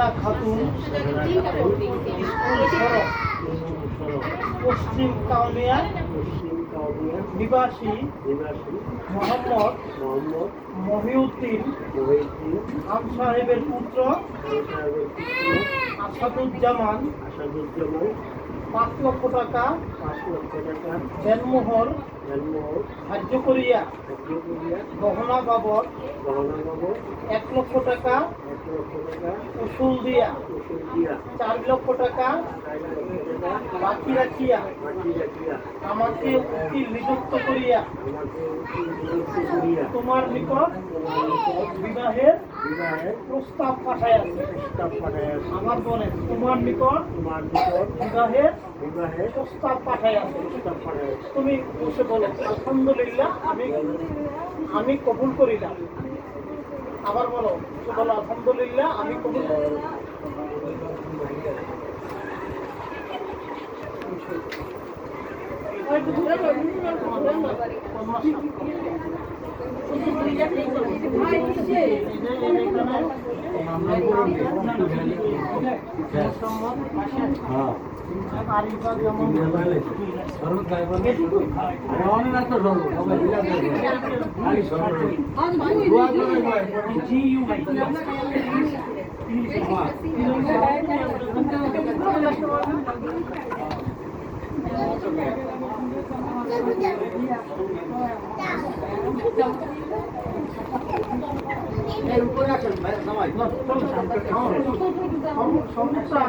Sahera Khatun school সড়ক পশ্চিম কাউনিয়া নিবাসী মোহাম্মদ মহিউদ্দিন খান সাহেবের পুত্র আসাদুজ্জামান 5 লক্ষ টাকা দেনমোহর ধার্য করিয়া গহনা বাবদ 1 লক্ষ টাকা উসুল দিয়া 4 লক্ষ টাকা বাকি রাখিয়া আমাকে উকিল নিযুক্ত করিয়া তোমার নিকট বিবাহের প্রস্তাব পাঠাইয়াছে। আমার বলে তোমার নিকট বিবাহের প্রস্তাব পাঠাইয়াছে। তুমি বসে বলো আলহামদুলিল্লাহ আমি কবুল করিলাম। আবার বলো বলো আলহামদুলিল্লাহ আমি কবুল করিলাম। সমস্যা